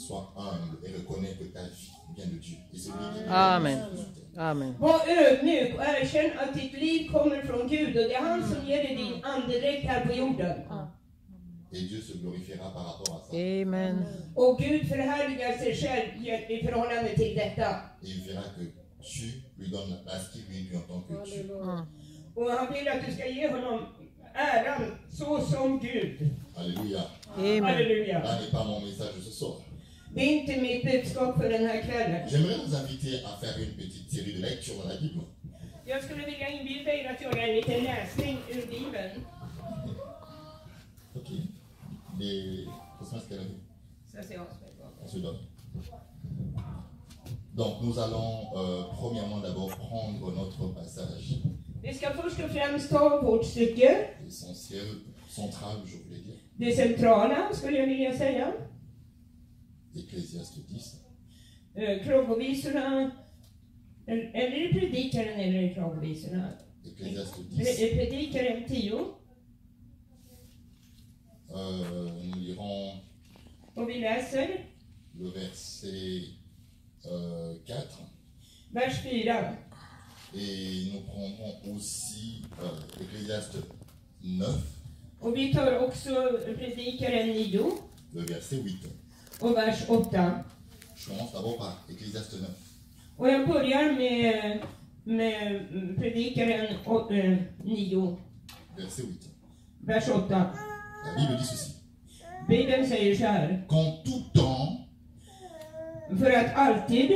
sois humble et reconnais que ta vie vient de Dieu. Et c'est lui qui Amen. Amen. Var ödmjuk och erkänn att ditt liv kommer från Gud och det är han som ger dig din andedräkt här på jorden. Et Dieu se glorifiera par rapport à ça. Amen. Och Gud förhärligar sig själv i förhållande till detta. Et il verra que tu lui donnes la place qui lui est due en tant que Dieu. Och han vill att du ska ge honom äran så som Gud. Alléluia. Amen. Halleluja. Là n'est pas mon message de ce soir. Det är inte mitt budskap för den här kvällen. J'aimerais vous inviter à faire une petite série de lectures dans la Bible. Jag skulle vilja inbjuda er att göra en liten läsning ur Bibeln. Ok. Les... Qu'est-ce qu'elle a dit? Så ser jag avsnitt. On se donne. Donc nous allons premièrement d'abord prendre notre passage Vi ska först och främst ta vårt stycke. essentiel, central, je voulais dire. Det centrala skulle jag vilja säga. Ecclésiaste 10. Klagovisorna. Eller är det predikaren eller är det klagovisorna? Ecclésiaste 10. Predikaren 10. Nous lirons Och vi läser le verset 4. vers 4. Et nous prendrons aussi Ecclésiaste 9, Och vi tar också predikaren 9 le verset 8. och vers 8. Je commence d'abord par Ecclésiaste 9. Och jag börjar med predikaren 9, Verset 8. vers 8. La Bible dit ceci. Bibeln säger så här. Qu'en tout temps, För att alltid,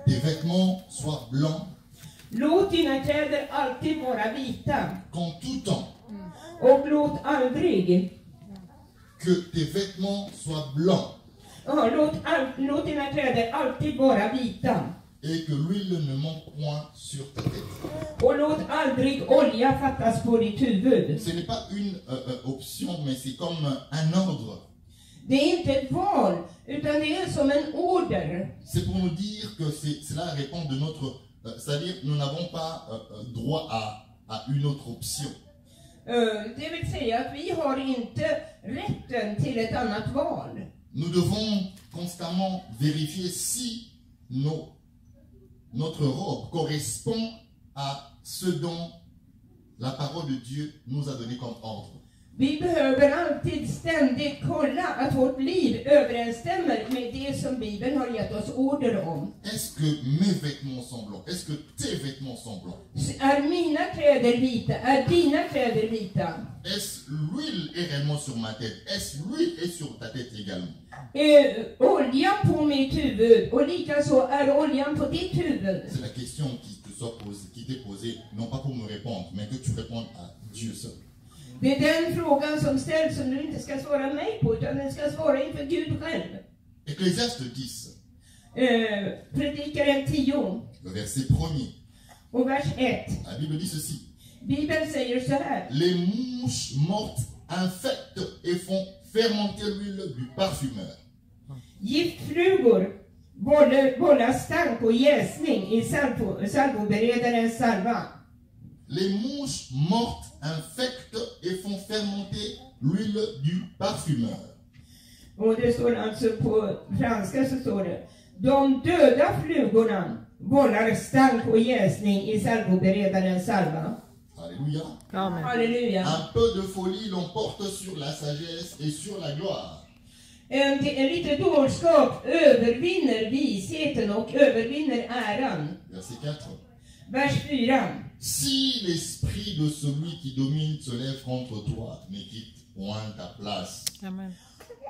tes vêtements soient blancs. låt dina kläder alltid vara vita. Qu'en tout temps, Och låt aldrig, que tes vêtements soient blancs. ja, låt dina kläder alltid vara vita. Et que l'huile ne manque point sur ta tête. Och låt aldrig olja fattas på ditt huvud. Ce n'est pas une option, mais c'est comme un ordre. Det är inte ett val, utan det är som en order. C'est pour nous dire que cela répond de notre... c'est-à-dire, nous n'avons pas droit à une autre option. Det vill säga att vi har inte rätten till ett annat val. Nous devons constamment vérifier si notre robe correspond à ce dont la parole de Dieu nous a donné comme ordre. Vi behöver alltid ständigt kolla att vårt liv överensstämmer med det som Bibeln har gett oss order om. Est-ce que mes vêtements sont blancs? Est-ce que tes vêtements sont blancs? Är mina kläder vita? Är dina kläder vita? Est-ce l'huile est réellement sur ma tête? Est-ce l'huile est sur ta tête également? Olja på mitt huvud och likaså är oljan på ditt huvud. C'est la question qui t'est posée, non pas pour me répondre, mais que tu répondes à Dieu seul. Det är den frågan som ställs som du inte ska svara mig på, utan den ska svara inför Gud själv. Ecclésiaste 10, Predikaren 10 le verset 1er. och vers 1. La Bible dit ceci. Bibeln säger så här. Les mouches mortes infectent et font fermenter l'huile du parfumeur. Giftflugor bollar stank och jäsning i salvoberedarens salva. Les mouches mortes infectent et font fermenter l'huile du parfumeur. Och det står alltså på franska så står det. De döda flugorna bollar stank och jäsning i salvoberedarens salva. Alléluia. Amen. Halleluja. Un peu de folie l'emporte sur la sagesse et sur la gloire. En lite dårskap övervinner visheten och övervinner äran. Verset 4. Vers 4. Si l'esprit de celui qui domine se lève contre toi, ne quitte point ta place. Amen.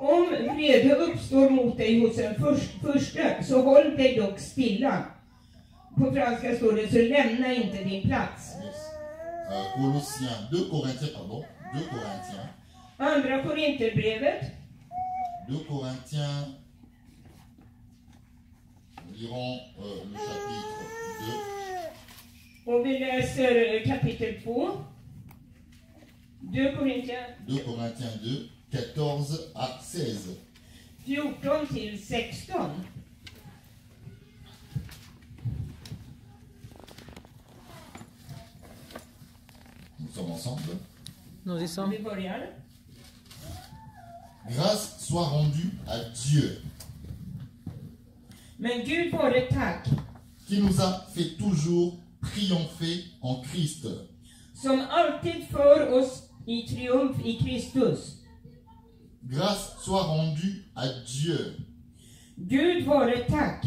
Om vrede uppstår mot dig hos en furste, så håll dig dock stilla. På franska står det, så lämna inte din plats. Colossiens, 2 Corinthiens, pardon. 2 Corinthiens. Andra Korinterbrevet. 2 Corinthiens. Nous lirons le chapitre 2. Och vi läser kapitel 2. 2 Corinthiens 2, 14 à 16. 14 till 16. Nous sommes ensemble. Nous y sommes. Vi börjar. Grâce soit rendue à Dieu, Men Gud vare tack, qui nous a fait toujours triompher en Christ. som alltid för oss i triumf i Kristus. Grâce soit rendue à Dieu, Gud vare tack,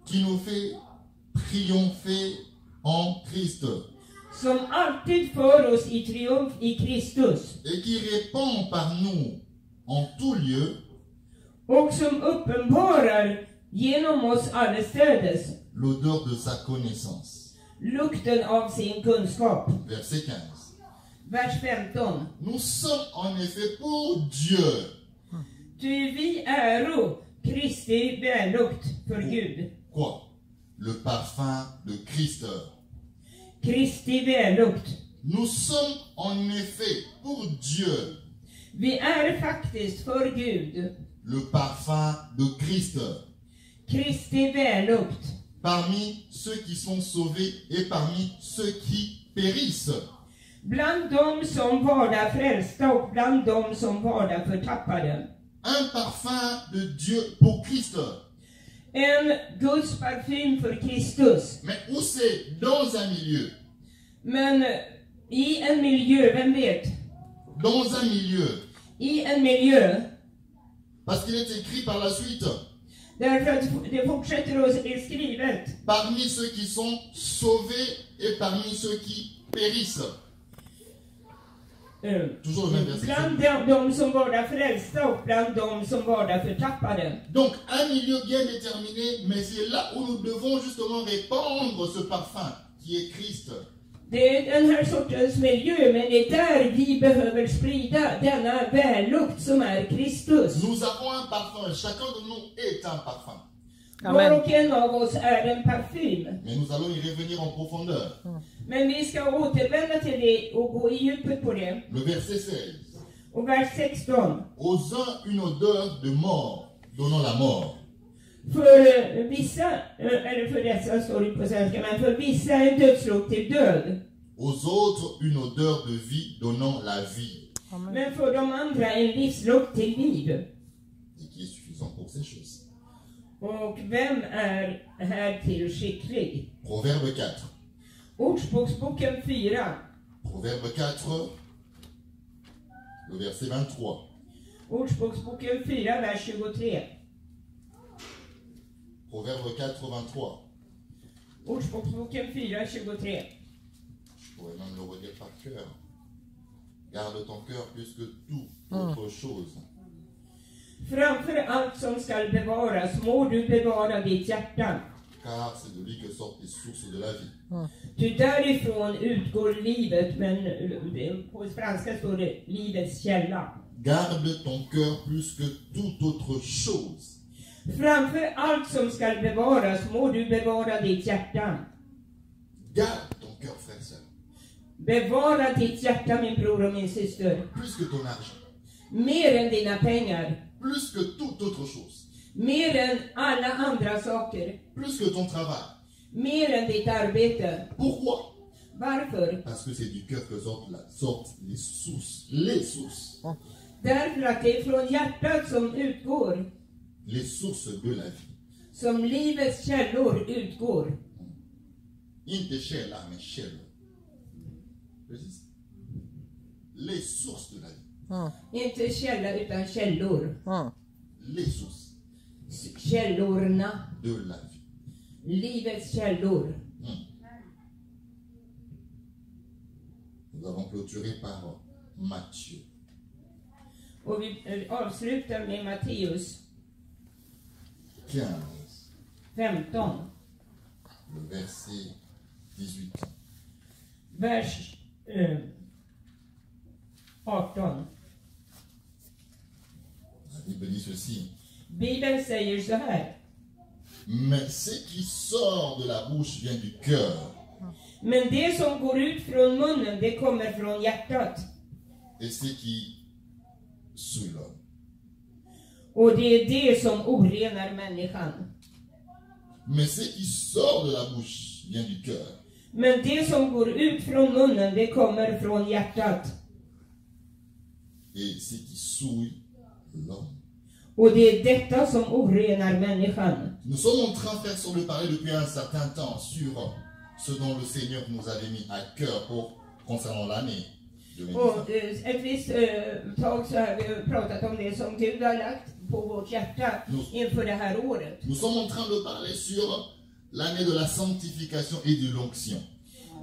qui nous fait triompher en Christ som alltid för oss i triumf i Kristus. et qui répand par nous en tout lieu Och som uppenbarar genom oss allestädes l'odeur de sa connaissance. lukten av sin kunskap. Verset 15. Vers 15. Nous sommes en effet pour Dieu. Ty vi äro Kristi vällukt för Gud. Quoi? Le parfum de Christ. Kristi vällukt. Nous sommes en effet pour Dieu Vi är faktiskt för Gud le parfum de Christ Kristi vällukt parmi ceux qui sont sauvés et parmi ceux qui périssent. bland dem som varda frälsta och bland dem som varda förtappade. Un parfum de Dieu pour Christ. En Guds parfym för Kristus. Mais où c'est? Dans un milieu. Men i en miljö, vem vet? Dans un milieu. I en miljö. Parce qu'il est écrit par la suite. Därför att det fortsätter oss i skrivet. Parmi ceux qui sont sauvés et parmi ceux qui périssent. Toujours le même verset. Bland de som varda frälsta och bland de som varda förtappade. Donc un milieu bien déterminé, mais c'est là où nous devons justement répandre ce parfum qui est Christ. Det är den här sortens miljö, men det är där vi behöver sprida denna vällukt som är Kristus. Nous avons un parfum, chacun de nous est un parfum. Var Amen. och en av oss är en parfym. Mais nous allons y revenir en profondeur. Men vi ska återvända till det och gå i djupet på det. Le verset 16. Och vers 16. Aux uns une odeur de mort, donnant la mort. För vissa, eller för dessa står det på svenska, men för vissa en dödslukt till död. Aux autres une odeur de vie, donnant la vie. Men för de andra en livslukt till liv. Et qui est suffisant pour ces choses. Och vem är här till skicklig? Proverbe 4. Ordspråksboken 4. Proverbe 4, le verset 23. Ordspråksboken 4, vers 23. Proverbe 4, 23. Ordspråksboken 4, 23. Je pourrais même le redire par cœur. Garde ton cœur plus que tout autre chose. Framför allt som skall bevaras må du bevara ditt hjärta. Car c'est de lui que sortent les sources de la vie. Ty därifrån utgår livet, men på franska står det livets källa. Garde ton cœur plus que toute autre chose. Framför allt som skall bevaras må du bevara ditt hjärta. Garde ton cœur, frère et sœur. Bevara ditt hjärta, min bror och min syster. Plus que ton argent. Mer än dina pengar. Plus que toute autre chose. Mer än alla andra saker. Plus que ton travail. Mer än ditt arbete. Pourquoi? Varför? Parce que c'est du cœur que sortent les sources. Les sources. Därför att det är från hjärtat som utgår. Les sources de la vie. Som livets källor utgår. Inte källa, mais källor. Precis. Les sources de la vie. Inte källa utan källor. Les sources Källorna. de la vie. Livets källor. Nous avons clôturé par Matthieu. Och vi avslutar med Matteus 15, 15. le verset 18. Vers 18. La Bible dit ceci. Bibeln säger så här. Mais ce qui sort de la bouche vient du cœur. Men det som går ut från munnen, det kommer från hjärtat. Et ce qui souille l'homme. Och det är det som orenar människan. Mais ce qui sort de la bouche vient du cœur. Men det som går ut från munnen, det kommer från hjärtat. Et ce qui souille l'homme. Och det är detta som orenar människan. Nous sommes en train, frères, de parler depuis un certain temps sur ce dont le Seigneur nous avait mis à cœur concernant l'année 2019. Och ett visst tag så har vi pratat om det som Gud har lagt på vårt hjärta inför det här året. Nous sommes en train de parler sur l'année de la sanctification et de l'onction.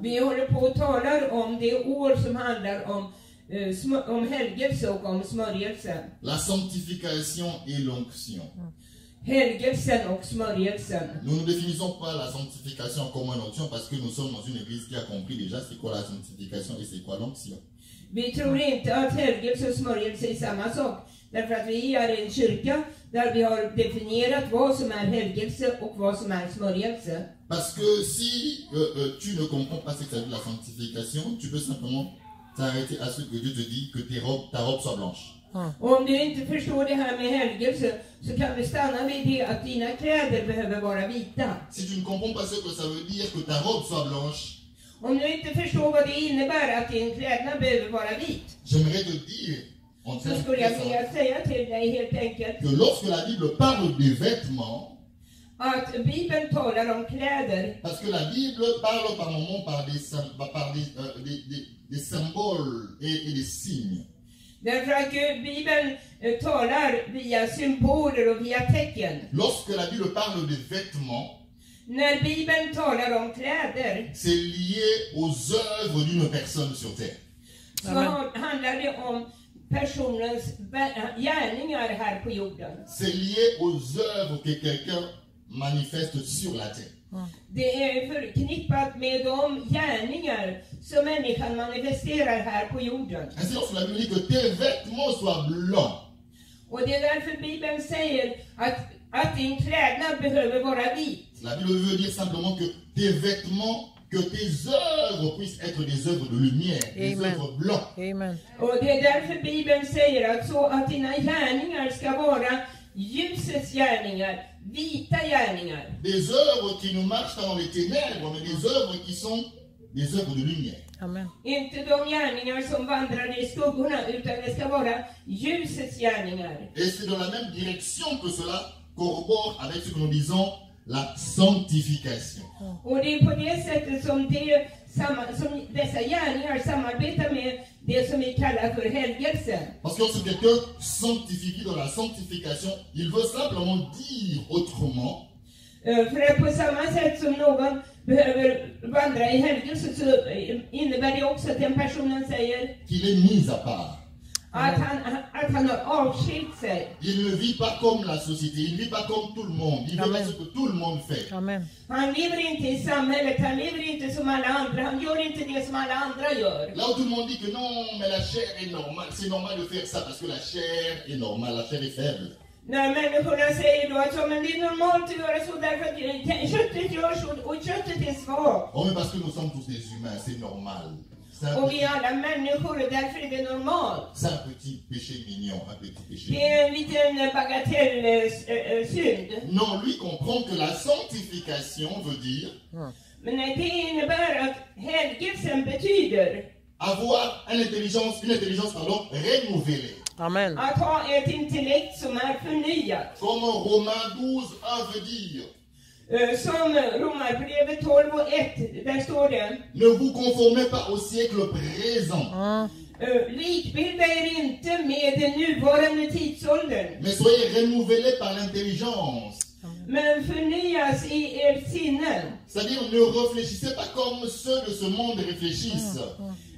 Vi håller på och talar om det år som handlar om helgelse och om smörjelse. La sanctification et l'onction. Helgelsen och smörjelsen. Nous ne définissons pas la sanctification comme une onction parce que nous sommes dans une église qui a compris déjà c'est quoi la sanctification et c'est quoi l'onction. Vi tror inte att helgelse och smörjelse är samma sak. Därför att vi är en kyrka där vi har definierat vad som är helgelse och vad som är smörjelse. Parce que si tu ne comprends pas ce que ça veut dire la sanctification, tu peux simplement t'arrêter à ce que Dieu te dit que ta robe soit blanche. Och om du inte förstår det här med helgelse så kan du stanna vid det att dina kläder behöver vara vita. Si tu ne comprends pas ce que ça veut dire que ta robe soit blanche, om du inte förstår vad det innebär att din klädnad behöver vara vit, j'aimerais te dire en så skulle jag vilja säga till dig helt enkelt que lorsque la Bible parle des vêtements, att Bibeln talar om kläder. Parce que la Bible parle par moments par des symboles et des signes. Därför att Bibeln talar via symboler och via tecken. Lorsque la Bible parle des vêtements, när Bibeln talar om kläder, c'est lié aux œuvres d'une personne sur terre. Så handlar det om personens gärningar här på jorden. C'est lié aux œuvres que quelqu'un manifeste sur la terre. Det är förknippat med de gärningar som människan manifesterar här på jorden. Ainsi, lorsque la Bible dit que tes vêtements soient blancs, Och det är därför Bibeln säger att din klädnad behöver vara vit. la Bible veut dire simplement que tes vêtements, que tes œuvres puissent être des œuvres de lumière, des œuvres blancs. Amen. Och det är därför Bibeln säger att dina gärningar ska vara ljusets gärningar, vita gärningar. Des œuvres qui ne marchent pas dans les ténèbres, mais des œuvres qui sont des œuvres de lumière. Amen. Inte de gärningar som vandrar i skuggorna, utan det ska vara ljusets gärningar. Et c'est dans la même direction que cela corrobore avec ce que nous disons la sanctification. Och det är på det sättet som dessa gärningar samarbetar med det som vi kallar för helgelse. Parce que lorsque quelqu'un sanctifie dans la sanctification, il veut simplement dire autrement För att på samma sätt som någon behöver vandra i helgelse så innebär det också att den personen säger qu'il est mis à part. att han har avskilt sig. Il ne vit pas comme la société, il ne vit pas comme tout le monde, il ne fait pas ce que tout le monde fait. Amen. Han lever inte i samhället, han lever inte som alla andra, han gör inte det som alla andra gör. Là où tout le monde dit que non, mais la chair est normale, c'est normal de faire ça parce que la chair est normale, la chair est faible. När människorna säger då att men det är normalt att göra så därför att köttet gör så och köttet är svagt. Oh, mais parce que nous sommes tous des humains, c'est normal. Och vi är alla människor och därför är det normalt. C'est un petit péché mignon, un petit péché. Det är en liten bagatellsynd. Non, lui comprend que la sanctification veut dire Men det innebär att helgelsen betyder avoir une intelligence renouvelée. Amen. att ha ett intellekt som är förnyat. Comme Romains 12:1 veut dire. Som Romarbrevet 12:1, där står det: Ne vous conformez pas au siècle présent. Likbilda er inte med den nuvarande tidsåldern, Mais soyez renouvelés par l'intelligence. men förnyas i ert sinne. C'est-à-dire, ne réfléchissez pas comme ceux de ce monde réfléchissent.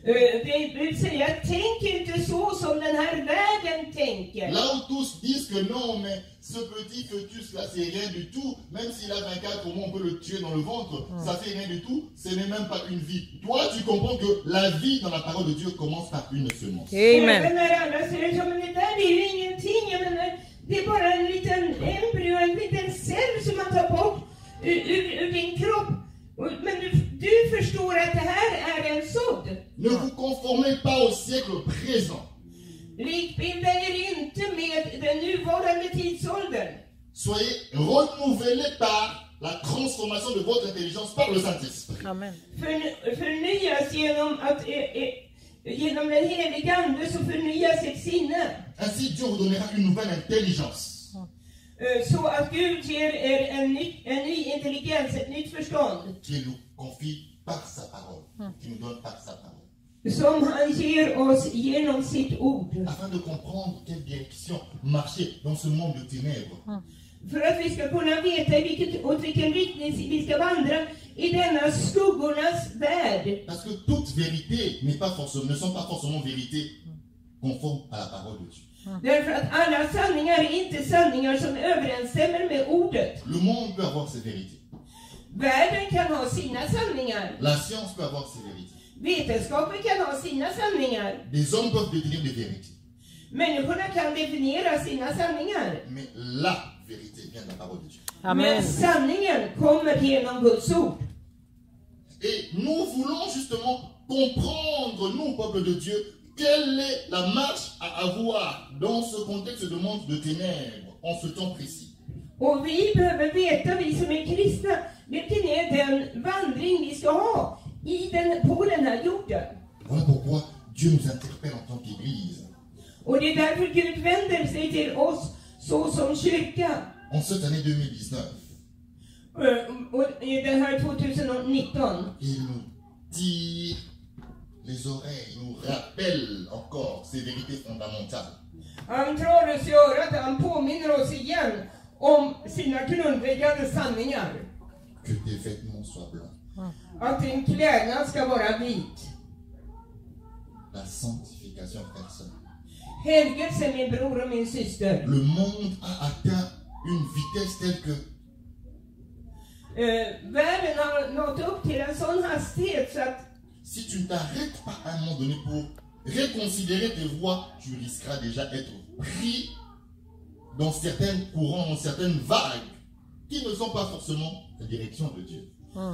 Det vill säga, tänk inte så som den här världen tänker. Là où tous disent que non, mais ce petit fœtus là, c'est rien du tout. Même s'il a 24 mois, on peut le tuer dans le ventre. Ça fait rien du tout. Ce n'est même pas une vie. Toi, tu comprends que la vie dans la parole de Dieu commence par une semence. Amen. Men när alla säger så, men det där är ju ingenting. Jag menar, det är bara en liten embryo, en liten cell som man tar bort ur din kropp. Men du förstår att det här är en sådd. Ne vous conformez pas au siècle présent. Likbilda er inte med den nuvarande tidsåldern. Soyez renouvelés par la transformation de votre intelligence par le Saint-Esprit. Amen. Förnyas genom den helige Ande så förnyas ett sinne. Ainsi, Dieu vous donnera une nouvelle intelligence. Så att Gud ger er en ny intelligens, ett nytt förstånd. Qui nous confie par sa parole. Qui nous donne par sa parole. Som han ger oss genom sitt ord. Afin de comprendre quelle direction marcher dans ce monde de ténèbres. För att vi ska kunna veta åt vilken riktning vi ska vandra i denna skuggornas värld. Parce que toute vérité ne sont pas forcément vérités conformes à la parole de Dieu. Därför att alla sanningar är inte sanningar som överensstämmer med ordet. Le monde peut avoir ses vérités. Världen kan ha sina sanningar. La science peut avoir ses vérités. Vetenskapen kan ha sina sanningar. Des hommes peuvent détenir des vérités. Människorna kan definiera sina sanningar. Mais la vérité vient de la parole de Dieu. Amen. Men sanningen kommer genom Guds ord. Et nous voulons justement comprendre, nous, peuple de Dieu, quelle est la marche à avoir dans ce contexte de monde de ténèbres, en ce temps précis. Och vi behöver veta, vi som är kristna, vilken är den vandring vi ska ha på den här jorden. Voilà pourquoi Dieu nous interpelle en tant qu'Église. Och det är därför Gud vänder sig till oss så som kyrka. En cette année 2019, Och i den här 2019. il nous tire les oreilles, il nous rappelle encore ces vérités fondamentales. Han drar oss i örat, han påminner oss igen om sina grundläggande sanningar. Que tes vêtements soient blancs. Att din klädnad ska vara vit. La sanctification personne. Helgelse, min bror och min syster. Le monde a atteint une vitesse telle que Världen har nått upp till en sån hastighet så att si tu ne t'arrêtes pas à un moment donné pour reconsidérer tes voies, tu risqueras déjà être pris dans certains courants, dans certaines vagues qui ne sont pas forcément la direction de Dieu.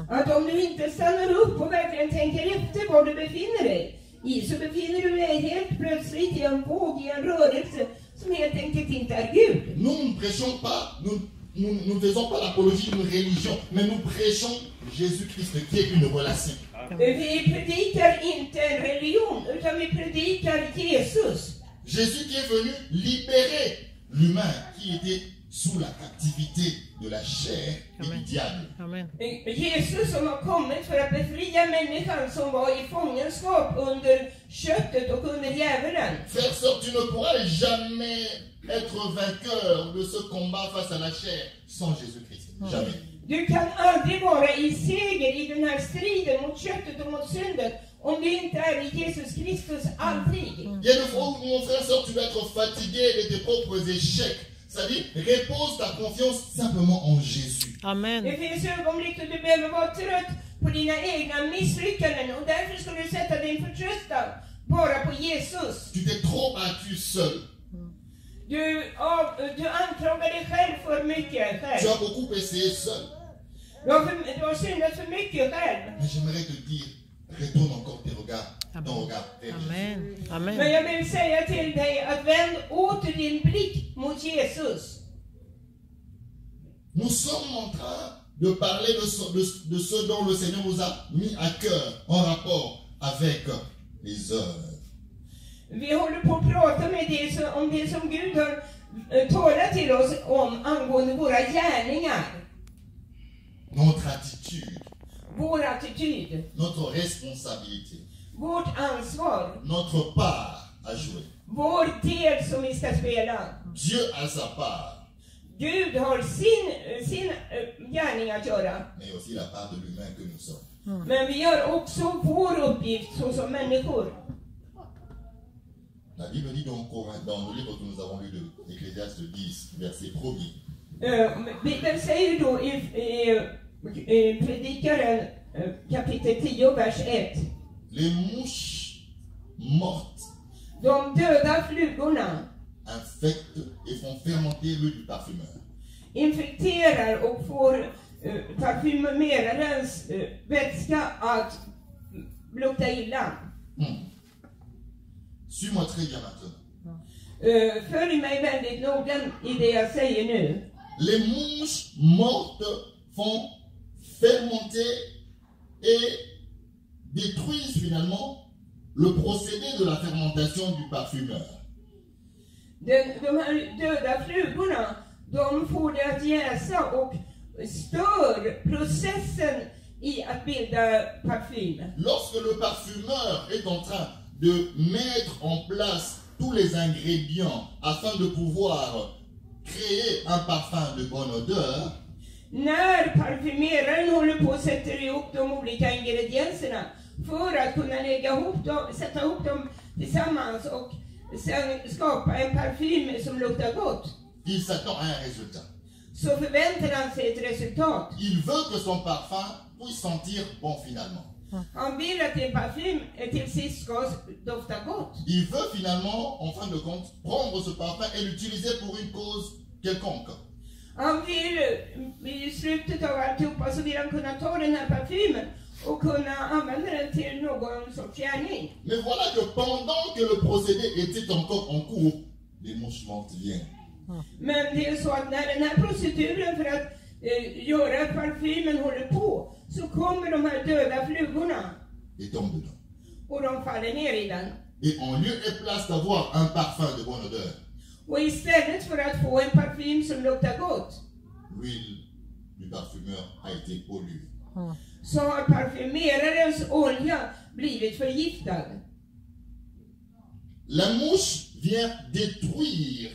att om du inte stannar upp och verkligen tänker efter var du befinner dig i, så befinner du dig helt plötsligt i en våg, i en rörelse som helt enkelt inte är Gud. Nous ne prêchons pas, nous ne faisons pas l'apologie d'une religion, mais nous prêchons Jésus-Christ qui est une relation. Vi predikar inte en religion, utan vi predikar Jesus. Jésus qui est venu libérer l'humain qui était sous la captivité de la chair et du diable. Amen. Jesus som har kommit för att befria människan som var i fångenskap under köttet och under djävulen. Frère, sœur, tu ne pourras jamais être vainqueur de ce combat face à la chair sans Jésus-Christ. Jamais. Du kan aldrig vara i seger i den här striden mot köttet och mot synden om du inte är i Jesus Kristus, aldrig. Il y a des fois où, mon frère, sœur, tu vas être fatigué de tes propres échecs. C'est-à-dire, repose ta confiance simplement en Jésus. Amen. Det finns ögonblick då du behöver vara trött på dina egna misslyckanden och därför ska du sätta din förtröstan bara på Jesus. Tu t'es trop battu seul. Du anklagar dig själv för mycket Tu själv. as beaucoup essayé seul. Du har syndat för mycket själv. Mais j'aimerais te dire, retourne encore ton regard vers Jésus. Amen. Men Amen. jag vill säga till dig att vänd åter din blick mot Jesus. Nous sommes en train de parler de ce dont le Seigneur nous a mis à cœur en rapport avec les œuvres. Vi håller på att prata om det som Gud har talat till oss om angående våra gärningar. Notre attitude, Vår attityd, notre responsabilité, vårt ansvar, notre part à jouer. vår del som vi ska spela. Dieu a sa part, Gud har sin gärning att göra. mais aussi la part de l'humain que nous sommes. Men vi gör också vår uppgift såsom människor. La Bible dit donc dans le livre que nous avons lu de Ecclésiaste 10, verset 1er. Bibeln säger då i Predikaren kapitel 10, vers 1. Les mouches mortes De döda flugorna infectent et font fermenter l'huile du parfumeur. infekterar och får parfymerarens vätska att lukta illa. Suis-moi très bien maintenant. Följ mig väldigt noga i det jag säger nu. Les mouches mortes font fermenter et détruisent finalement le procédé de la fermentation du parfumeur. De här döda flugorna, de får det att jäsa och stör processen i att bilda parfym. Lorsque le parfumeur est en train de mettre en place tous les ingrédients afin de pouvoir créer un parfum de bonne odeur, När parfymeraren håller på och sätter ihop de olika ingredienserna för att kunna sätta ihop dem tillsammans och sen skapa en parfym som luktar gott, il s'attend à un résultat. så förväntar han sig ett resultat. Il veut que son parfum puisse sentir bon finalement. Han vill att din parfym till sist ska dofta gott. Il veut finalement, en fin de compte, prendre ce parfum et l'utiliser pour une cause quelconque. Han vill i slutet av alltihopa så vill han kunna ta den här parfymen och kunna använda den till någon sorts gärning. Mais voilà que pendant que le procédé était encore en cours, les mouches mortes viennent. Men det är så att när den här proceduren för att göra parfymen håller på, så kommer de här döda flugorna Et tombent dedans. och de faller ner i den. Et en lieu et place d'avoir un parfum de bonne odeur, Och istället för att få en parfym som luktar gott, l'huile du parfumeur a été polluée. så har parfymerarens olja blivit förgiftad. La mouche vient détruire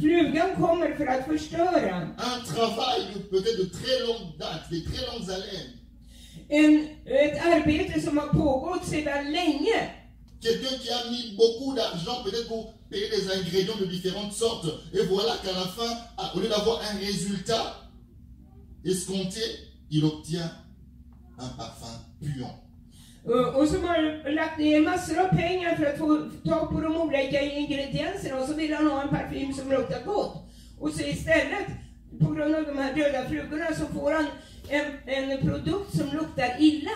Flugan kommer för att förstöra un travail peut-être de très longue date, de très longues haleines. ett arbete som har pågått sedan länge. Quelqu'un qui a mis beaucoup d'argent peut-être pour payer des ingrédients de différentes sortes. Et voilà qu'à la fin, au lieu d'avoir un résultat escompté, il obtient un parfum puant. Och som har lagt ner massor av pengar för att få tag på de olika ingredienserna, och så vill han ha en parfym som luktar gott. Och så istället, på grund av de här döda flugorna, så får han en produkt som luktar illa.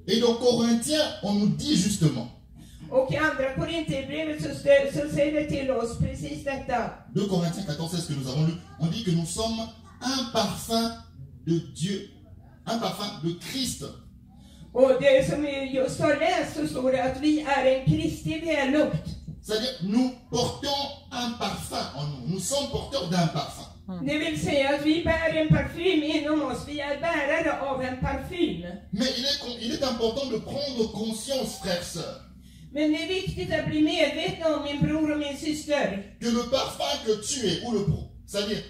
Et dans Corinthiens, on nous dit justement, Och i andra Korinthierbrevet så säger det till oss precis detta. 2 Corinthiens 14, c'est ce que nous avons lu, on dit que nous sommes un parfum de Dieu, un parfum de Christ. Och det som vi just har läst, så står det att vi är en Kristi vällukt. C'est-à-dire, nous portons un parfum en nous, nous sommes porteurs d'un parfum. Det vill säga att vi bär en parfym inom oss, vi är bärare av en parfym. Mais il est important de prendre conscience, frères, sœurs, Men det är viktigt att bli medvetna om, min bror och min syster, que le parfum que tu es, ou le c'est-à-dire,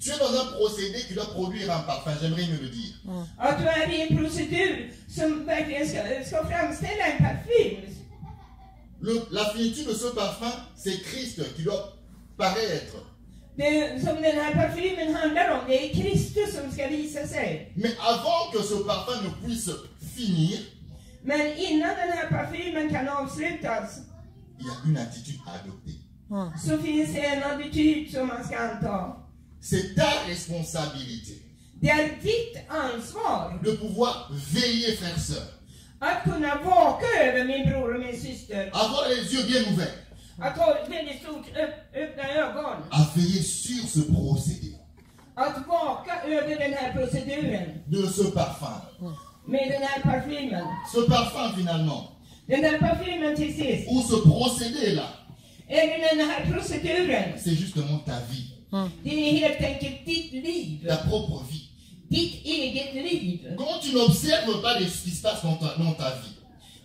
tu es dans un procédé qui doit produire un parfum, j'aimerais mieux le dire. att du är i en procedur som verkligen ska framställa en parfym. La finitude de ce parfum, c'est Christ qui doit paraître. Det som den här parfymen handlar om, det är Kristus som ska visa sig. Mais avant que ce parfum ne puisse finir, Men innan den här parfymen kan avslutas, il y a une attitude à adopter. så finns det en attityd som man ska anta. C'est ta responsabilité Det är ditt ansvar de pouvoir veiller, frères, sœurs, att kunna vaka över, min bror och min syster. avoir les yeux bien ouverts, Att ha väldigt stort öppna ögon. à veiller sur ce procédé Att vaka över den här proceduren de ce parfum. med den här parfymen. Ce parfum, finalement, Den här parfymen till sist, ou ce procédé-là, eller den här proceduren, c'est justement ta vie, det är helt enkelt ditt liv. ta propre vie. Ditt eget liv. Quand tu n'observes pas ce qui se passe dans ta vie,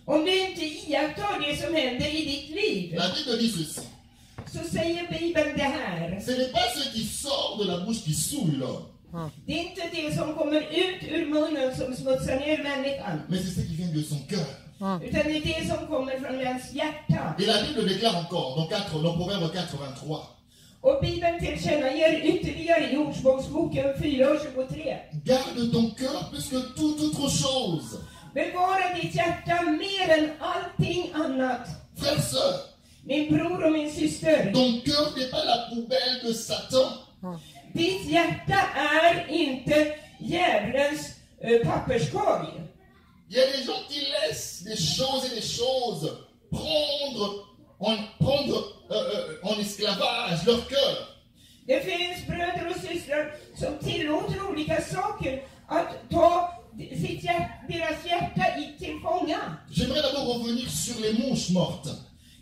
Om du inte iakttar det som händer i ditt liv, la Bible dit ceci. så säger Bibeln det här. Ce n'est pas ce qui sort de la bouche qui souille l'homme, Det är inte det som kommer ut ur munnen som smutsar ner människan, mais c'est ce qui vient de son cœur. utan det är det som kommer från ens hjärta. Et la Bible déclare encore, dans Proverbe 4:23, Och Bibeln tillkännager ytterligare i Ordspråksboken 4:23. garde ton cœur plus que toute autre chose. Bevara ditt hjärta mer än allting annat. Frères, sœurs, Min bror och min syster, ton cœur n'est pas la poubelle de Satan. ditt hjärta är inte djävulens papperskorg. Il y a des gens qui laissent des choses prendre en esclavage leur cœur. Det finns bröder och systrar som tillåter olika saker att ta deras hjärta till fånga. J'aimerais d'abord revenir sur les mouches mortes.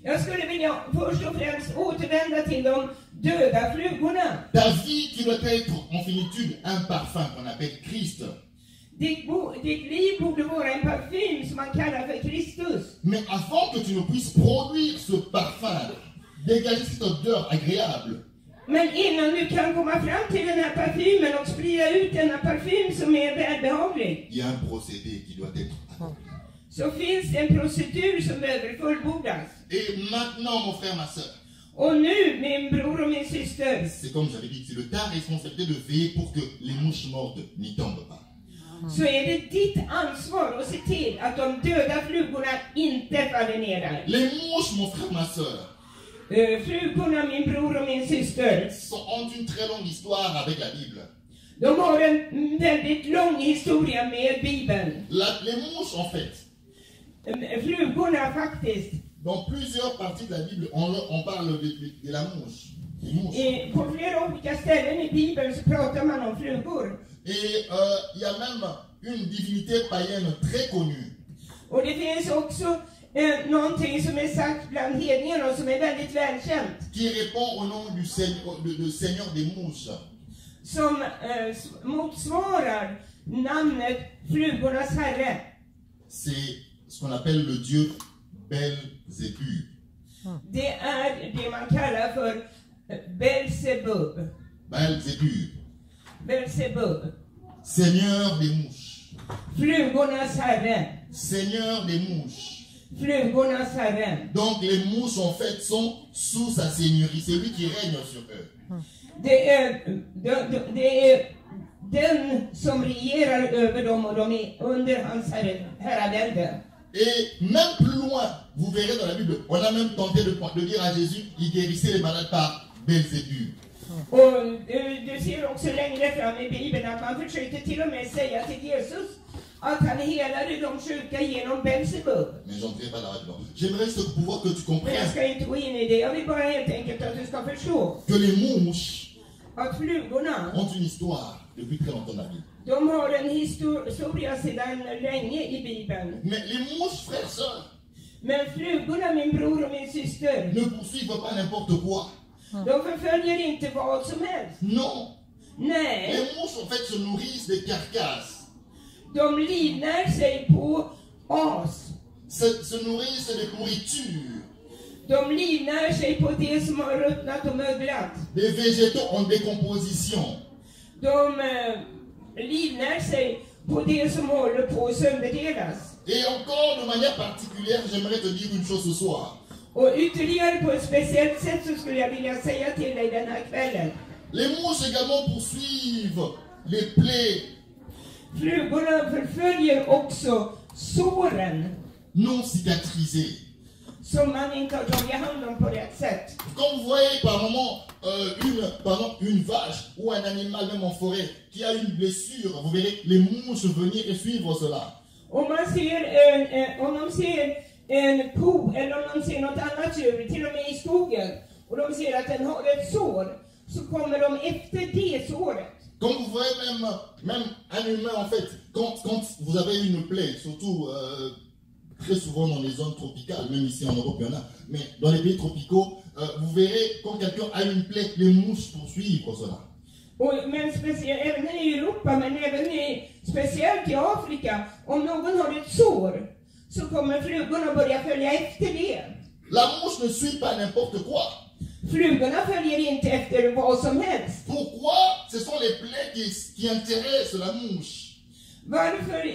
Jag skulle vilja först och främst återvända till de döda flugorna. Ta vie qui doit être en finitude un parfum qu'on appelle Christ. Ditt liv borde vara en parfym som man kallar för Kristus. Mais avant que tu ne puisses produire ce parfum, dégager cette odeur agréable, Men innan du kan komma fram till den här parfymen och sprida ut denna parfym som är välbehaglig, il y a un procédé qui doit être accompli. så finns det en procedur som behöver fullbordas. Et maintenant, mon frère, ma soeur, Och nu, min bror och min syster, c'est comme j'avais dit, c'est de ta responsabilité de veiller pour que les mouches mortes n'y tombent pas. så är det ditt ansvar att se till att de döda flugorna inte faller ner där. Les mouches, mon frère, ma soeur, Flugorna, min bror och min syster, ont une très longue histoire avec la Bible. de har en väldigt lång historia med Bibeln. Les mouches, en fait, Flugorna faktiskt. dans plusieurs parties de la Bible, on parle de la mouche. Des mouches. På flera olika ställen i Bibeln så pratar man om flugor. Et il y a même une divinité païenne très connue. Och det finns också någonting som är sagt bland hedningarna och som är väldigt välkänt. Qui répond au nom du Seigneur des mouches. Som motsvarar namnet flugornas herre. C'est ce qu'on appelle le dieu Belzébub. Det är det man kallar för Belzebub. Belzébub. Belzebub. Seigneur des mouches. Flugornas herre. Seigneur des mouches. Flugornas herre. Donc les mouches en fait sont sous sa seigneurie. C'est lui qui règne sur eux. Det är den som regerar över dem och de är under hans herravälde. Et même plus loin, vous verrez dans la Bible, on a même tenté de dire à Jésus, il guérissait les malades par Belzébub. Och du ser också längre fram i Bibeln att man försökte till och med säga till Jesus att han helade de sjuka genom Belzebub. Mais j'entrerai pas là-dedans. J'aimerais juste pouvoir que tu Men jag comprennes ska inte gå in i det. Jag vill bara helt enkelt att du ska förstå que les mouches att flugorna, ont une histoire depuis très longtemps dans la Bible. de har en historia sedan länge i Bibeln. Mais les mouches, frères, sœurs, Men flugorna, min bror och min syster, ne poursuivent pas n'importe quoi. de förföljer inte vad som helst. Non. Nej, Les mouches, en fait, se nourrissent des carcasses. de livnär sig på as. Se nourrissent de nourriture. De livnär sig på det som har ruttnat och möglat. Des végétaux en décomposition. De livnär sig på det som håller på att sönderdelas. Et encore de manière particulière, j'aimerais te dire une chose ce soir. Och ytterligare på ett speciellt sätt så skulle jag vilja säga till dig den här kvällen. Les mouches également poursuivent les plaies Flugorna förföljer också såren non cicatrisées. som man inte har tagit hand om på rätt sätt. Quand vous voyez par moment une vache ou un animal même en forêt qui a une blessure, vous verrez les mouches venir et suivre cela. Om man ser om de ser en ko eller om de ser något annat djur, till och med i skogen, och de ser att den har ett sår, så kommer de efter det såret. Quand vous voyez même un humain, en fait, quand vous avez une plaie, surtout très souvent dans les zones tropicales, même ici en Europe, il y en a, mais dans les pays tropicaux, vous verrez quand quelqu'un a une plaie, les mouches poursuivent cela. Men även i Europa, men även speciellt i Afrika, om någon har ett sår, så kommer flugorna börja följa efter det. La mouche ne suit pas n'importe quoi. Flugorna följer inte efter vad som helst. Pourquoi? Ce sont les plaies qui intéressent la mouche. Varför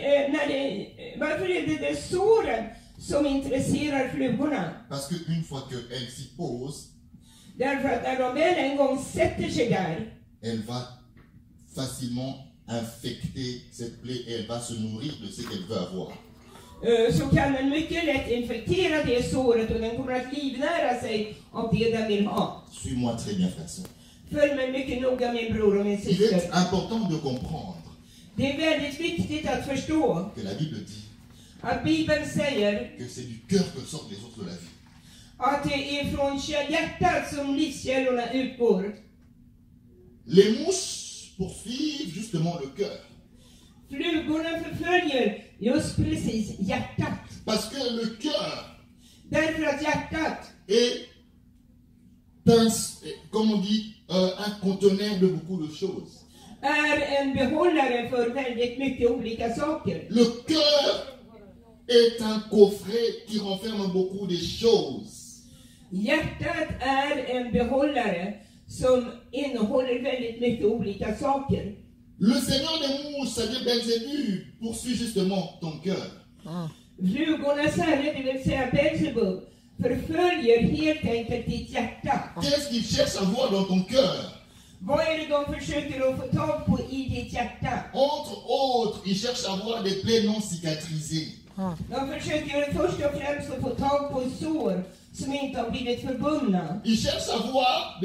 är det såren som intresserar flugorna? Parce qu'une fois qu'elle s'y pose, Därför att när de väl en gång sätter sig där, elle va facilement infecter cette plaie et elle va se nourrir de ce qu'elle veut avoir. så kan den mycket lätt infektera det såret och den kommer att livnära sig av det den vill ha. Suis-moi très bien, frère. Följ mig mycket noga, min bror och min Il est syster. important de comprendre Det är väldigt viktigt att förstå que la Bible dit att Bibeln säger que c'est du cœur que sortent les sources de la vie. att det är från hjärtat som livskällorna utgår. Les mouches poursuivent justement le cœur. Flugorna förföljer just precis hjärtat. Parce que le cœur Därför att hjärtat est comme on dit, un conteneur de beaucoup de choses. är en behållare för väldigt mycket olika saker. Le cœur est un coffret qui renferme beaucoup de choses. Hjärtat är en behållare som innehåller väldigt mycket olika saker. Le Seigneur des mouches, c'est-à-dire Belzébuth, poursuit justement ton cœur. Flugornas herre, det vill säga Belzebub, förföljer helt enkelt ditt hjärta. Qu'est-ce qu'il cherche à voir dans ton cœur? Vad är det de försöker att få tag på i ditt hjärta? Entre autres, il cherche à voir des plaies non cicatrisées. De försöker först och främst att få tag på sår som inte har blivit förbundna. Il cherche à voir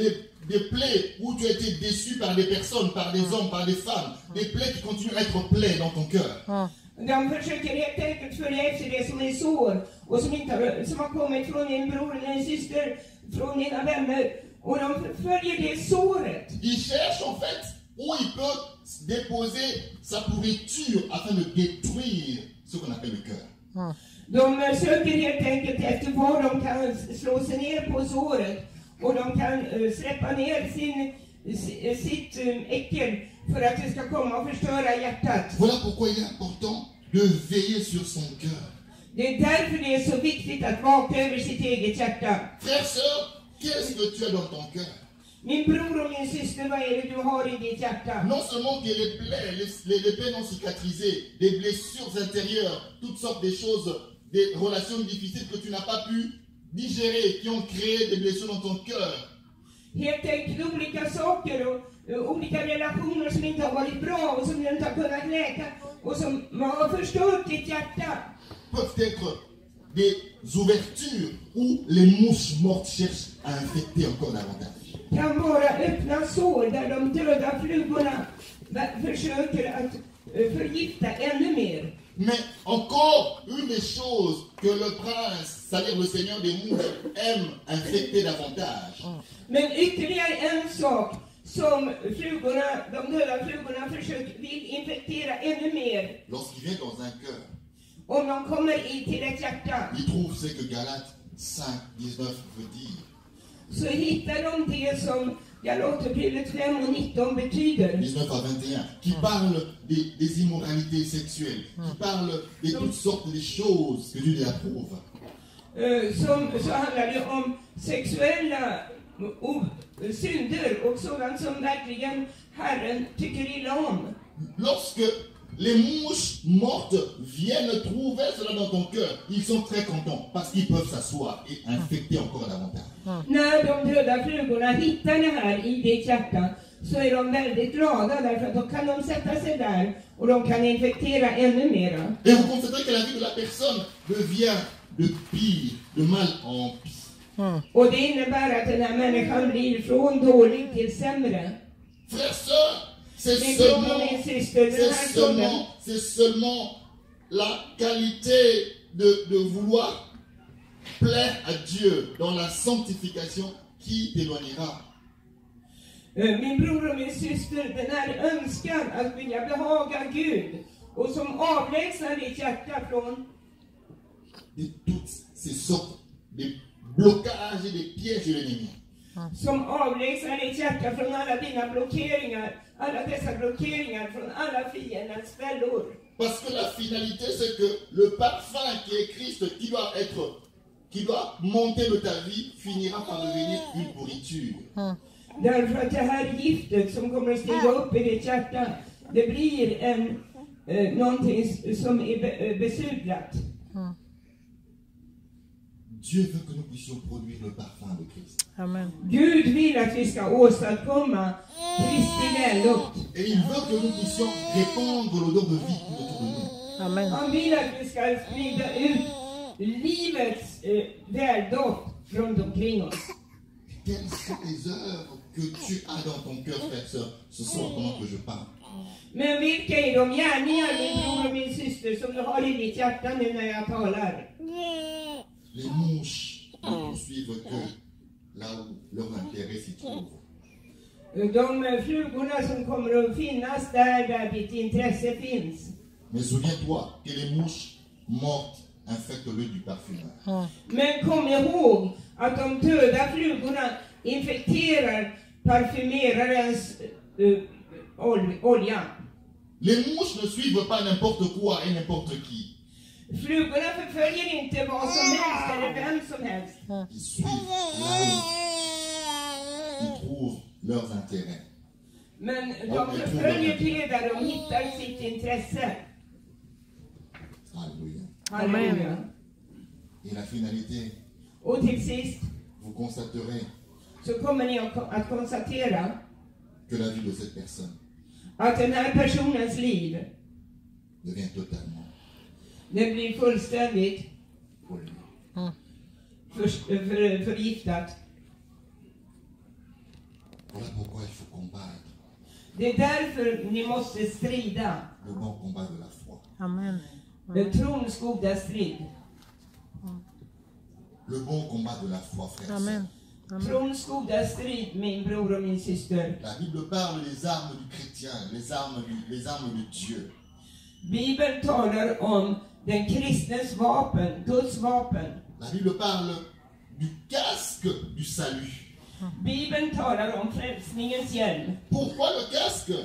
des plaies où tu as été déçu par des personnes, par des hommes, par des femmes. Des plaies qui continuent à être plaies dans ton cœur. De försöker helt enkelt följa efter det som är sår och som har kommit från din bror eller din syster, från dina vänner. Och de följer det såret. Il cherche en fait où il peut déposer sa pourriture afin de détruire ce qu'on appelle le cœur. De söker helt enkelt efter var de kan slå sig ner på såret och de kan släppa ner sitt äckel för att det ska komma och förstöra hjärtat. Voilà pourquoi il est important de veiller sur son cœur. Det är därför det är så viktigt att vaka över sitt eget hjärta. Frère, sœur, qu'est-ce que tu as dans ton cœur? Min bror och min syster, vad är det du har i ditt hjärta? Non seulement que les plaies, les plaies non cicatrisées, des blessures intérieures, toutes sortes de choses, des relations difficiles que tu n'as pas pu digérer, qui ont créé des blessures dans ton cœur. Helt enkelt olika saker och olika relationer som inte har varit bra och som du inte har kunnat läka och som har förstört ditt hjärta. Peuvent être des ouvertures où les mouches mortes cherchent à infecter encore davantage. Kan vara öppna sår där de döda flugorna försöker att förgifta ännu mer. Mais encore une des choses que le prince, c'est-à-dire le Seigneur des mouches, aime infecter davantage. Men ytterligare en sak som de döda flugorna vill infektera ännu mer. Lorsqu'il vient dans un cœur, Om de kommer till ett hjärta, il trouve ce que Galates 5:19 veut dire. så hittar de det som Galaterbrevet 5:19 betyder. 19 à 21, qui parle des immoralités sexuelles, qui parle de toutes sortes de choses que Dieu approuve. Så handlar det om sexuella synder och sådant som verkligen Herren tycker illa om. Lorsque les mouches mortes viennent trouver cela dans ton cœur, ils sont très contents parce qu'ils peuvent s'asseoir et infecter encore davantage. När de döda flugorna hittar det här i ditt hjärta så är de väldigt glada därför att då kan de sätta sig där och de kan infektera ännu mera. Et vous constaterez que la vie de la personne devient de pire, de mal en pire. Och det innebär att den här människan blir från dålig till sämre. Frères, sœurs, c'est seulement la qualité de vouloir plaire à Dieu dans la sanctification qui t'éloignera. Min bror och min syster, den här önskan att vilja behaga Gud och som avlägsnar ditt hjärta från de toutes ces sortes de blocages et de pièges de l'ennemi. Som avlägsnar ditt hjärta från alla dina blockeringar, alla dessa blockeringar från alla fiendens fällor. Parce que la finalité, c'est que le parfum qui est Christ, qui doit monter de ta vie, finira par devenir une pourriture. Därför att det här giftet som kommer att stiga upp i ditt hjärta, det blir någonting som är besudlat. Dieu veut que nous puissions produire le parfum de Christ. Amen. Gud vill att vi ska åstadkomma Kristi vällukt. Et il veut que nous puissions répandre l'odeur de vie tout autour de nous. Amen. Han vill att vi ska sprida ut livets väldoft runt omkring oss. Quelles sont les œuvres que tu as dans ton cœur, frère, sœur, ce soir pendant que je parle? Men vilka är de gärningar, min bror och min syster, som du har i ditt hjärta nu när jag talar? Les mouches ne poursuivent que là où leur intérêt s'y trouve. De flugorna som kommer att finnas där ditt intresse finns. Mais souviens-toi que les mouches mortes infectent l'œil du parfumeur. Men kom ihåg att de döda flugorna infekterar parfymerarens olja. Les mouches ne suivent pas n'importe quoi et n'importe qui. Flugorna förföljer inte vad som helst eller vem som helst. Ils suivent là où ils trouvent leurs intérêts. Men de förföljer till där de hittar sitt intresse. Alléluia. Halleluja. Et la finalité, Och till sist vous constaterez så kommer ni att konstatera que la vie de cette personne att den här personens liv, devient totalement det blir fullständigt pollué. förgiftat. Voilà pourquoi il faut combattre Det är därför ni måste strida. le bon combat de la foi. Amen. Trons goda strid. Le bon combat de la foi, frère. Amen. Amen. Trons goda strid, min bror och min syster. La Bible parle des armes du chrétien, les armes de Dieu. Bibeln talar om den kristnes vapen, Guds vapen. La Bible parle du casque du salut. Bibeln talar om frälsningens hjälm. Pourquoi le casque?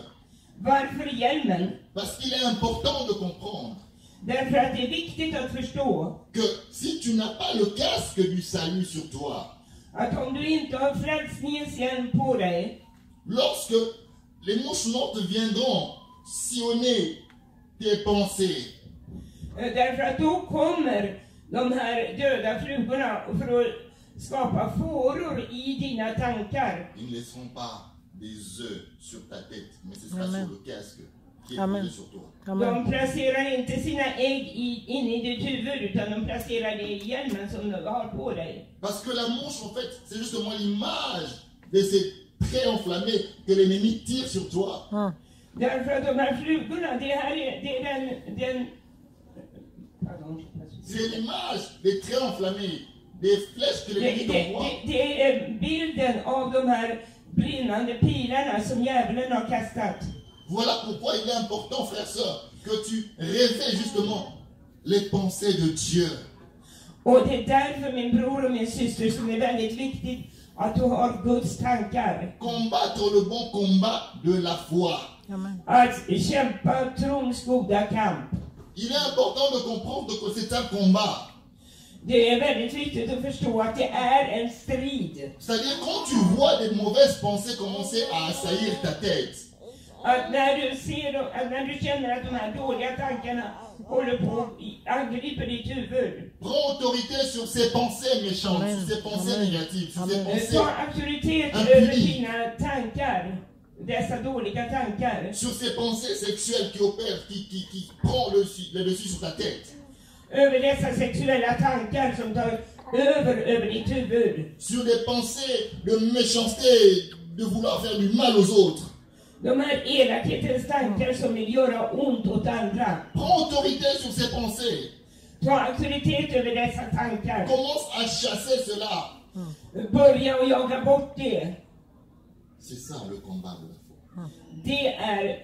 Varför hjälmen? Parce qu'il est important de comprendre Därför att det är viktigt att förstå que si tu n'as pas le casque du salut sur toi, att om du inte har frälsningens hjälm på dig, lorsque les mouches mortes viendront sillonner tes pensées, därför att då kommer de här döda flugorna för att skapa fåror i dina tankar. ils ne laisseront pas des œufs sur ta tête, mais ce sera Amen. sur le casque qui est Amen. posé sur toi. Amen. De placerar inte sina ägg inne i ditt huvud, utan de placerar det i hjälmen som du har på dig. Parce que la mouche, en fait, c'est justement l'image de ces traits enflammés que l'ennemi tire sur toi. Därför att de här flugorna, det är den pardon. C'est l'image des traits enflammés, des flèches que l'ennemi t'envoie. Det är bilden av de här brinnande pilarna som djävulen har kastat. Voilà pourquoi il est important, frère, sœur, que tu réveilles justement les pensées de Dieu. Och det är därför, min bror och min syster, som är väldigt viktigt att du har Guds tankar. Combattre le bon combat de la foi. Amen. Att kämpa trons goda kamp. Il est important de comprendre que c'est un combat. Det är väldigt viktigt att förstå att det är en strid. C'est-à-dire quand tu vois des mauvaises pensées commencer à assaillir ta tête, Att när du känner att de här dåliga tankarna håller på att angripa ditt huvud. prends autorité sur ces pensées méchantes, Amen. sur ces pensées Amen. négatives, sur ces Amen. pensées, Ta auktoritet Impudi. över dina tankar. Dessa dåliga tankar. sur ces pensées sexuelles qui opèrent, qui prend le dessus sur ta tête. Över dessa sexuella tankar som tar över ditt huvud. Sur des pensées de méchanceté, de vouloir faire du mal aux autres. De här elakhetens tankar som vill göra ont åt andra. Prends autorité sur ces pensées. Ta auktoritet över dessa tankar. Commence à chasser cela. Börja och jaga bort det. C'est ça le combat de la foi. Det är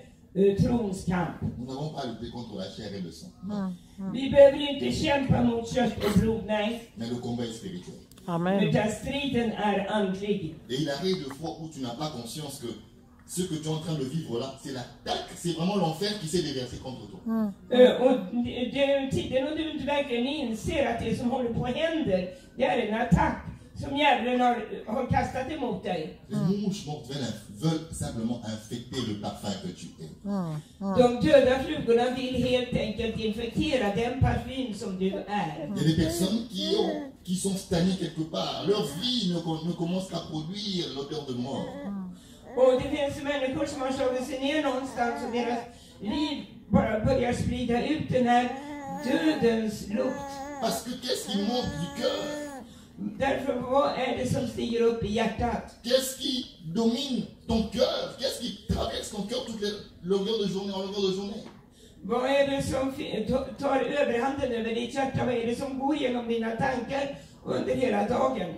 trons kamp. Nous n'avons pas lutté contre la chair et le sang. Vi behöver inte kämpa mot kött och blod, nej. Mais le combat est spirituel. Amen. Utan striden är andlig. Et il arrive des fois où tu n'as pas conscience que ce que tu es en train de vivre là, c'est l'attaque, c'est vraiment l'enfer qui s'est déversé contre toi. Och det är tiden och du inte verkligen inser att det som håller på händer, det är en attack som djävulen har kastat emot dig. Les mouches mortes veulent simplement infecter le parfum que tu es. De döda flugorna vill helt enkelt infektera den parfym som du är. Il y a des personnes qui sont stagnées quelque part. Leur vie ne commence qu'à produire l'odeur de mort. Och det finns människor som har slagit sig ner någonstans och deras liv bara börjar sprida ut den här dödens lukt. Parce que qu'est-ce qui monte du cœur? Därför, vad är det som stiger upp i hjärtat? Qu'est-ce qui domine ton cœur? Qu'est-ce qui traverse ton cœur toute longueur de journée en longueur de journée? Vad är det som tar överhanden över ditt hjärta? Vad är det som går genom dina tankar under hela dagen?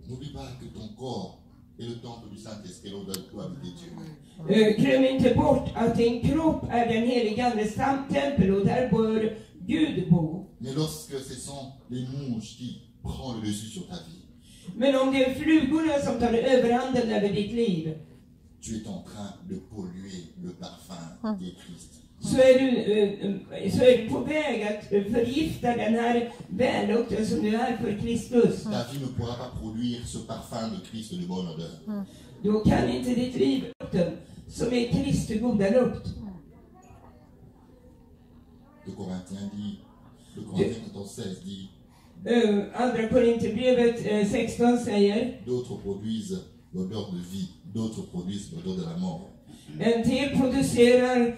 N'oublie pas que ton corps est le temple du Saint-Esprit, là où doit habiter Dieu. Glöm inte bort att din kropp är den helige Andes tempel och där bör Gud bo. Mais lorsque ce sont les mouches qui prennent le dessus sur ta vie, Men om det är flugorna som tar överhanden över ditt liv, tu es en train de polluer le parfum qui est Christ. så är du på väg att förgifta den här vällukten som du är för Kristus. Ta vie ne pourra pas produire ce parfum de Christ de bonne odeur. Då kan inte ditt liv lukten som är Kristi goda lukt. Le Corinthien dit, le Corinthien 14:16 dit, Andra Korinthierbrevet 16 säger: d'autres produisent l'odeur de vie, d'autres produisent l'odeur de la mort. en del producerar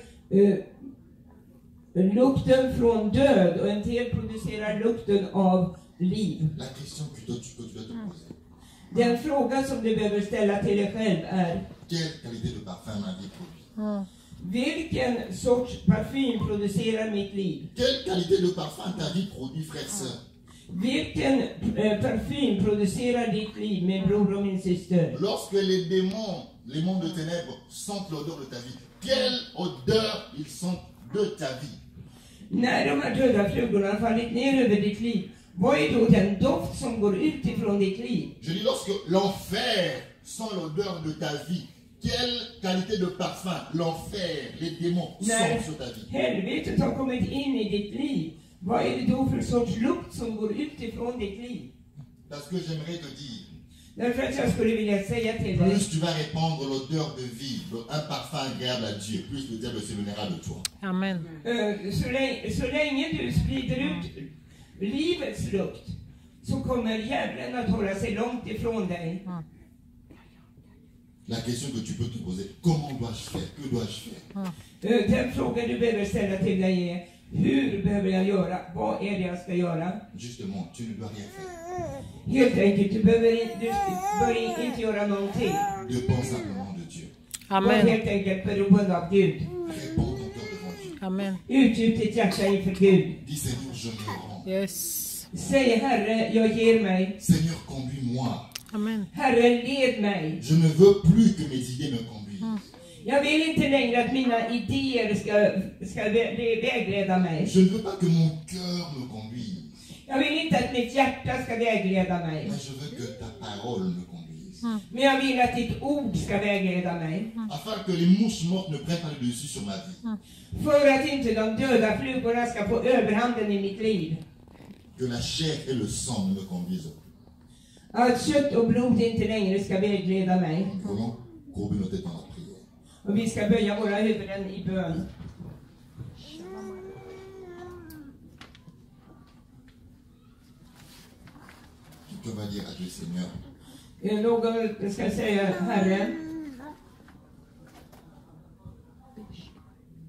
lukten från död och en del producerar lukten av liv. La question que tu dois te poser, Den fråga som du behöver ställa till dig själv är: quelle qualité de parfum ma vie produit? vilken sorts parfym producerar mitt liv? Quelle qualité de parfum ta vie produit, frère, sœur? Vilken parfym producerar ditt liv, min bror och min syster? Lorsque les démons, les mondes de ténèbres sentent l'odeur de ta vie, quelle odeur ils sentent de ta vie? När de här döda flugorna har fallit ner över ditt liv, vad är då den doft som går ut ifrån ditt liv? Je dis, lorsque l'enfer sent l'odeur de ta vie, quelle qualité de parfum l'enfer, les démons sentent sur ta vie? Helvetet har kommit in i ditt liv, vad är det då för sorts lukt som går ut ifrån ditt liv? Parce que j'aimerais te dire, Därför att jag skulle vilja säga till dig, plus tu vas répandre l'odeur de vie, un parfum agréable à Dieu, plus le diable s'éloignera de toi. Amen. så länge du sprider ut livets lukt, så kommer djävulen att hålla sig långt ifrån dig. La question que tu peux te poser, comment dois-je faire? Que dois-je faire? Den fråga du behöver ställa till dig är: hur behöver jag göra? Vad är det jag ska göra? Justement, tu ne dois rien faire. Helt enkelt, du bör inte göra någonting. Dépends simplement de Dieu. Var Amen. helt enkelt beroende av Gud. Répands ton cœur devant Dieu. Amen. Utgjut ditt hjärta inför Gud. Dis Seigneur, je me rends. Yes. Säg: Herre, jag ger mig. Seigneur, conduis-moi. Amen. Herre, led mig. Je ne veux plus que mes idées me conduisent. Jag vill inte längre att mina idéer ska vägleda mig. Je ne veux pas que mon cœur me conduise. Jag vill inte att mitt hjärta ska vägleda mig. Mais je veux que ta parole me conduise. Men jag vill att ditt ord ska vägleda mig. Afin que les mouches mortes ne prennent pas le dessus sur ma vie. För att inte de döda flugorna ska få överhanden i mitt liv. Que la chair et le sang ne me conduisent. Att kött och blod inte längre ska vägleda mig. Nous allons courber nos têtes dans la prière. Och vi ska böja våra huvuden i bön. Quelqu'un va dire à Dieu, Seigneur, Någon ska säga: Herre,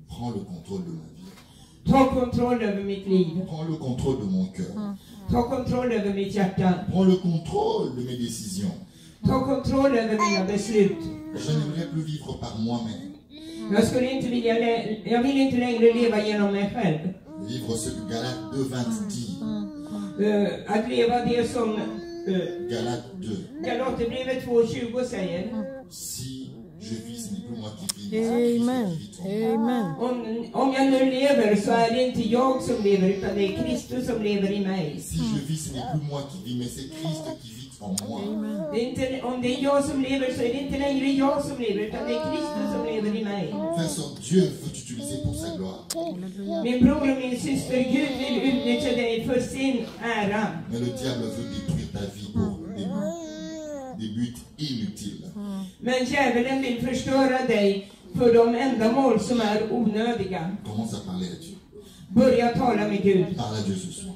prends le contrôle de ma vie. ta kontroll över mitt liv. Prends le contrôle de mon cœur. Ta kontroll över mitt hjärta. Prends le contrôle de mes décisions. Ta kontroll över mina beslut. Je n'aimerais plus vivre par moi-même. Jag vill inte längre leva genom mig själv. Vivre ce que Galates 2:20 dit. Att leva det som Galates 2. Galaterbrevet 2:20 säger. Si je vis, ce n'est plus moi qui vis, mais c'est Amen. Christ qui vit en moi. Amen. Om jag nu lever så är det inte jag som lever, utan det är Kristus som lever i mig. Si je vis, ce n'est plus moi qui vis, mais c'est Christ qui vit en moi. Det är inte, om det är jag som lever så är det inte längre jag som lever, utan det är Kristus som lever i mig. Frère, sœur, Dieu veut t'utiliser pour sa gloire. Min bror och min syster, Gud vill utnyttja dig för sin ära. Mais le diable veut détruire ta vie pour des buts inutiles. Men djävulen vill förstöra dig för de ändamål som är onödiga. Commence à parler à Dieu. Börja tala med Gud. Parle à Dieu ce soir.